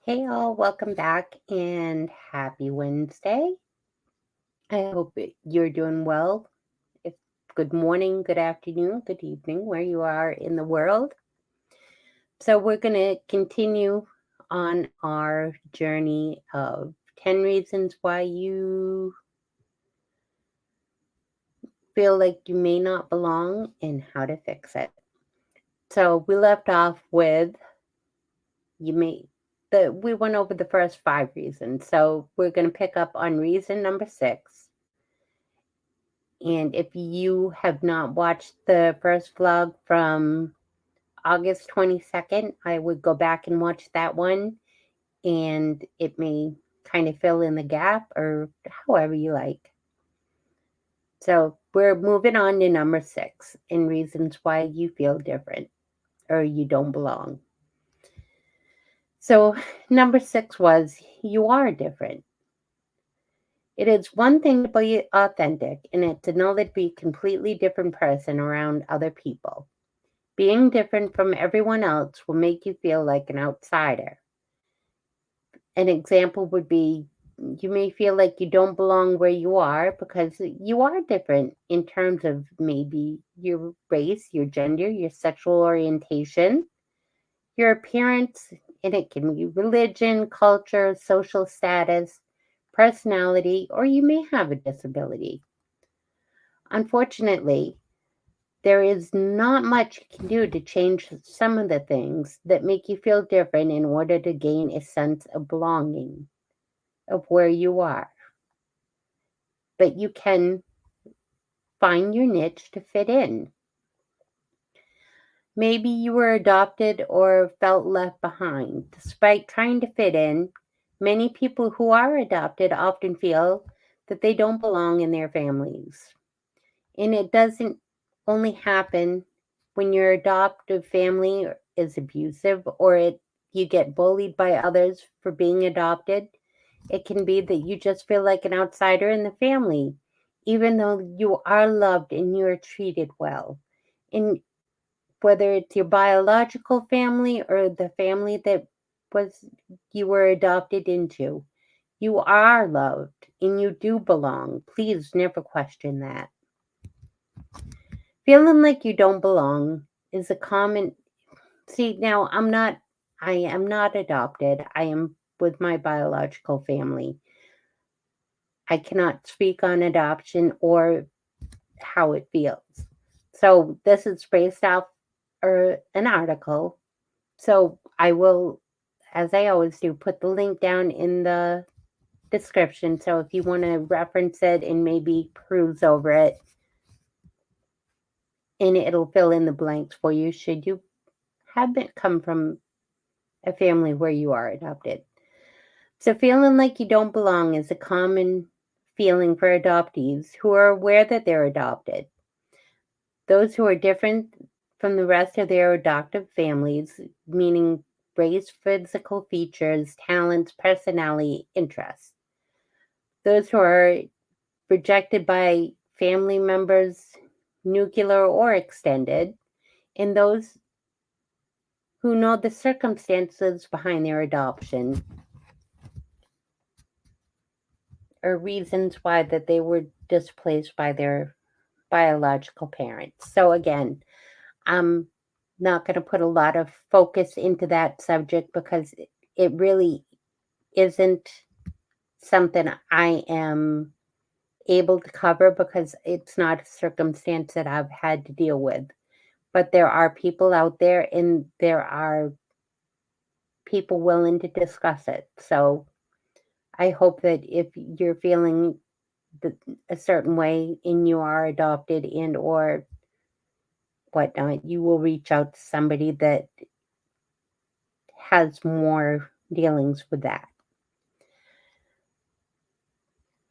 Hey all, welcome back and happy Wednesday. I hope you're doing well. If good morning, good afternoon, good evening, where you are in the world. So we're going to continue on our journey of 10 reasons why you feel like you may not belong and how to fix it. So we left off with you may we went over the first 5 reasons. So we're going to pick up on reason number 6. And if you have not watched the first vlog from August 22nd, I would go back and watch that one, and it may kind of fill in the gap or however you like. So we're moving on to number 6 and reasons why you feel different or you don't belong. So number 6 was you are different. It is one thing to be authentic, and it's another to be a completely different person around other people. Being different from everyone else will make you feel like an outsider. An example would be you may feel like you don't belong where you are because you are different in terms of maybe your race, your gender, your sexual orientation, your appearance, and it can be religion, culture, social status, personality, or you may have a disability. Unfortunately, there is not much you can do to change some of the things that make you feel different in order to gain a sense of belonging, of where you are. But you can find your niche to fit in. Maybe you were adopted or felt left behind. Despite trying to fit in, many people who are adopted often feel that they don't belong in their families. And it doesn't only happen when your adoptive family is abusive or you get bullied by others for being adopted. It can be that you just feel like an outsider in the family, even though you are loved and you are treated well. And whether it's your biological family or the family that was you were adopted into, you are loved and you do belong. Please never question that. Feeling like you don't belong is a common. See, now I am not adopted. I am with my biological family. I cannot speak on adoption or how it feels. So this is based off an article. So I will, as I always do, put the link down in the description. So if you want to reference it and maybe peruse over it, and it'll fill in the blanks for you should you haven't come from a family where you are adopted. So, feeling like you don't belong is a common feeling for adoptees who are aware that they're adopted. Those who are different from the rest of their adoptive families, meaning race, physical features, talents, personality, interests. Those who are rejected by family members, nuclear or extended, and those who know the circumstances behind their adoption or reasons why that they were displaced by their biological parents. So again, I'm not going to put a lot of focus into that subject because it really isn't something I am able to cover because it's not a circumstance that I've had to deal with. But there are people out there and there are people willing to discuss it. So I hope that if you're feeling a certain way and you are adopted and or whatnot, you will reach out to somebody that has more dealings with that.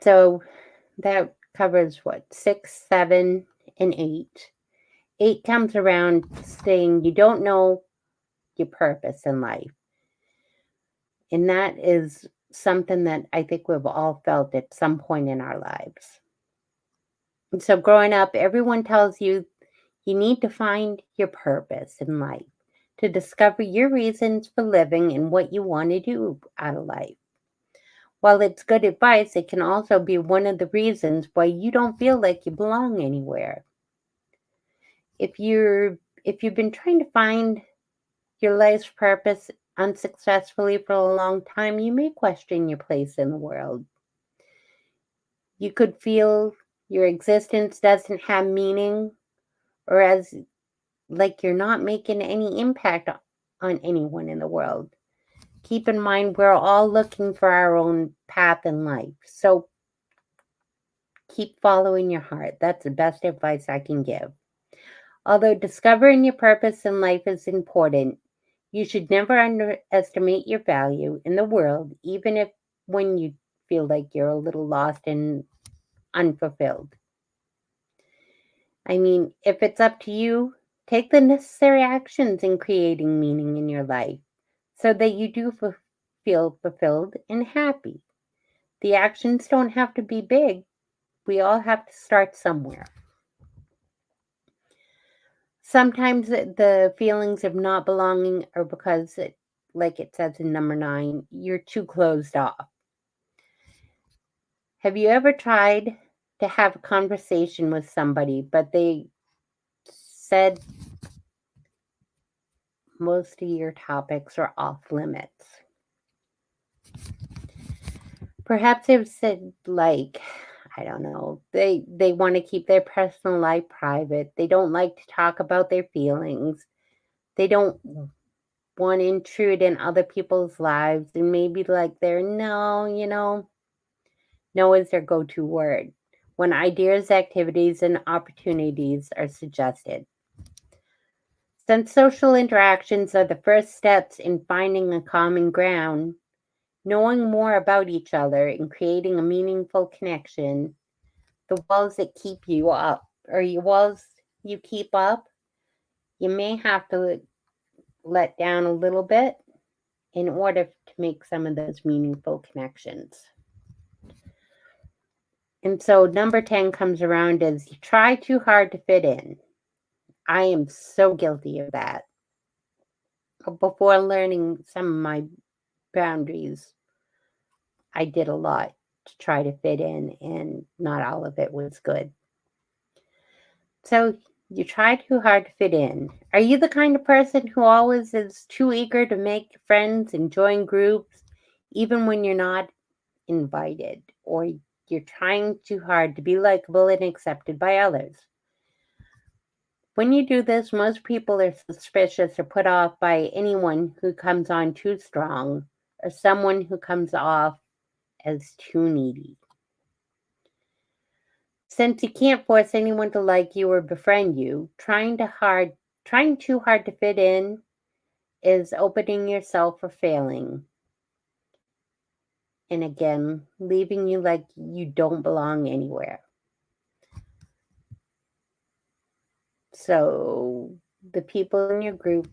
So that covers what 6, 7, and 8. 8 comes around saying you don't know your purpose in life. And that is something that I think we've all felt at some point in our lives. And so growing up, everyone tells you you need to find your purpose in life. to discover your reasons for living and what you want to do out of life. While it's good advice, it can also be one of the reasons why you don't feel like you belong anywhere. If you're if you've been trying to find your life's purpose unsuccessfully for a long time, you may question your place in the world. You could feel your existence doesn't have meaning, or as like you're not making any impact on anyone in the world. Keep in mind, we're all looking for our own path in life. So keep following your heart. That's the best advice I can give. Although discovering your purpose in life is important, you should never underestimate your value in the world, even if when you feel like you're a little lost and unfulfilled. I mean, if it's up to you, take the necessary actions in creating meaning in your life so that you do feel fulfilled and happy. The actions don't have to be big. We all have to start somewhere. Sometimes the feelings of not belonging are because, like it says in number 9, you're too closed off. Have you ever tried to have a conversation with somebody, but they said most of your topics are off limits? Perhaps they've said, like, I don't know, they want to keep their personal life private. They don't like to talk about their feelings. They don't want to intrude in other people's lives, and maybe like their no is their go-to word when ideas, activities, and opportunities are suggested. Since social interactions are the first steps in finding a common ground, knowing more about each other and creating a meaningful connection, the walls that keep you up, or your walls you keep up, you may have to let down a little bit in order to make some of those meaningful connections. And so number 10 comes around as you try too hard to fit in. I am so guilty of that. Before learning some of my boundaries, I did a lot to try to fit in, and not all of it was good. So you try too hard to fit in. Are you the kind of person who always is too eager to make friends and join groups, even when you're not invited, or you're trying too hard to be likable and accepted by others? When you do this, most people are suspicious or put off by anyone who comes on too strong or someone who comes off as too needy. Since you can't force anyone to like you or befriend you, trying too hard to fit in is opening yourself for failing. And again, leaving you like you don't belong anywhere. So the people in your group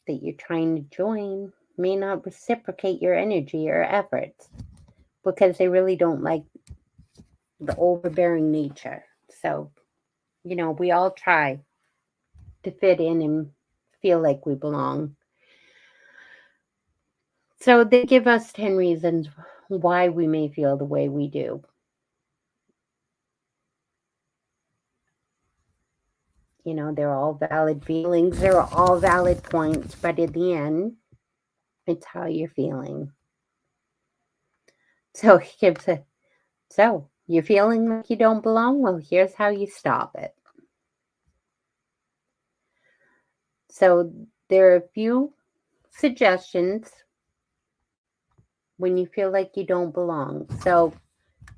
that you're trying to join may not reciprocate your energy or efforts because they really don't like the overbearing nature. So, we all try to fit in and feel like we belong. So they give us 10 reasons why we may feel the way we do. They're all valid feelings, they're all valid points, but in the end, it's how you're feeling. So he gives it. So you're feeling like you don't belong? Well, here's how you stop it. So there are a few suggestions when you feel like you don't belong. So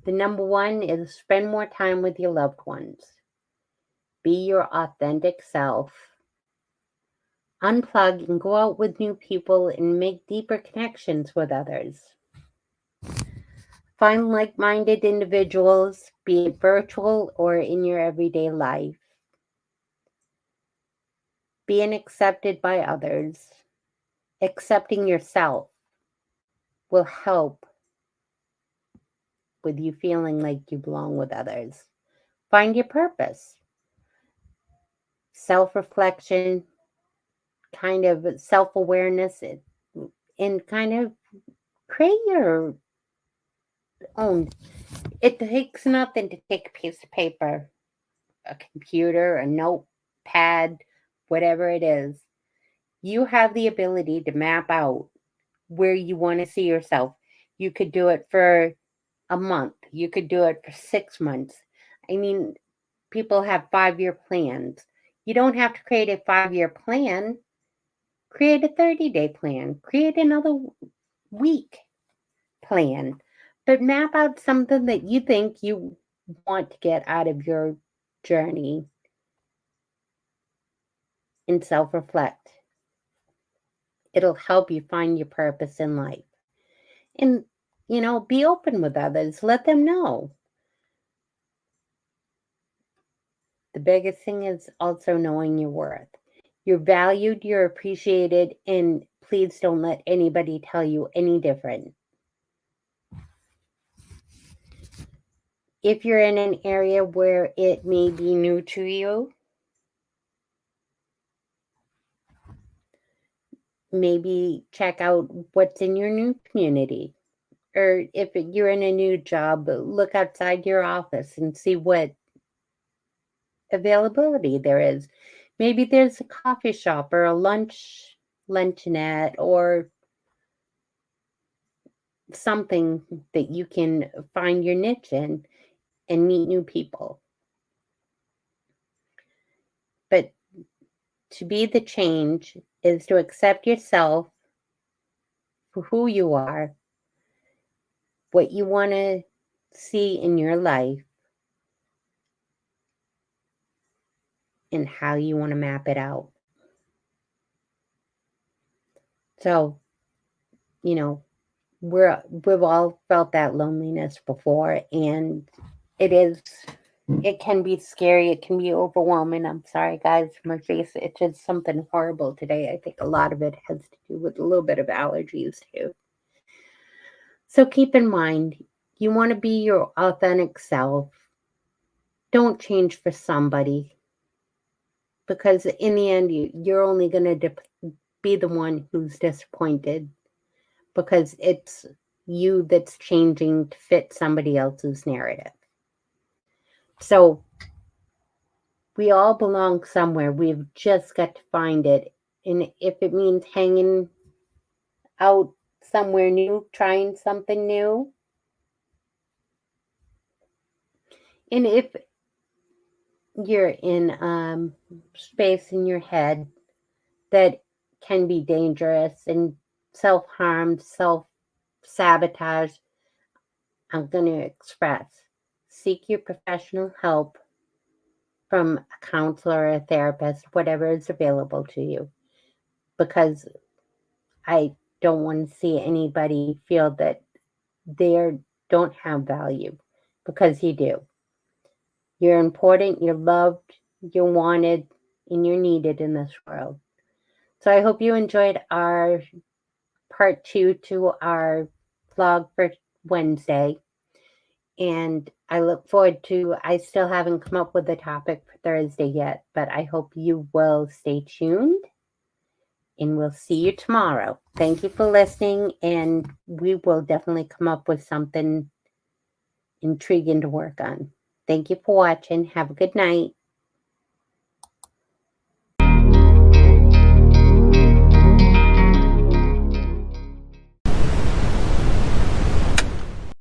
the number 1 is spend more time with your loved ones. Be your authentic self. Unplug and go out with new people and make deeper connections with others. Find like-minded individuals, be it virtual or in your everyday life. Being accepted by others, accepting yourself will help with you feeling like you belong with others. Find your purpose. Self-reflection kind of self-awareness and kind of create your own. It takes nothing to take a piece of paper, a computer, a notepad, whatever it is. You have the ability to map out where you want to see yourself. You could do it for a month, you could do it for 6 months. I mean, people have 5-year plans. You don't have to create a 5-year plan. Create a 30-day plan. Create another week plan. But map out something that you think you want to get out of your journey and self reflect. It'll help you find your purpose in life. And, be open with others. Let them know. The biggest thing is also knowing your worth. You're valued, you're appreciated, and please don't let anybody tell you any different. If you're in an area where it may be new to you, maybe check out what's in your new community. Or if you're in a new job, look outside your office and see what availability there is. Maybe there's a coffee shop or a luncheonette or something that you can find your niche in and meet new people. But to be the change is to accept yourself for who you are, what you want to see in your life, and how you want to map it out. So, we've all felt that loneliness before, and it can be scary, it can be overwhelming. I'm sorry guys, my face itches something horrible today. I think a lot of it has to do with a little bit of allergies too. So keep in mind, you want to be your authentic self. Don't change for somebody, because in the end you're only going to be the one who's disappointed, because it's you that's changing to fit somebody else's narrative. So we all belong somewhere. We've just got to find it. And if it means hanging out somewhere new, trying something new, and if you're in space in your head that can be dangerous and self-harm, self-sabotage, I'm going to express, seek your professional help from a counselor, a therapist, whatever is available to you, because I don't want to see anybody feel that they don't have value, because you do. You're important, you're loved, you're wanted, and you're needed in this world. So I hope you enjoyed our part 2 to our vlog for Wednesday. And I look forward to, I still haven't come up with a topic for Thursday yet, but I hope you will stay tuned, and we'll see you tomorrow. Thank you for listening, and we will definitely come up with something intriguing to work on. Thank you for watching. Have a good night.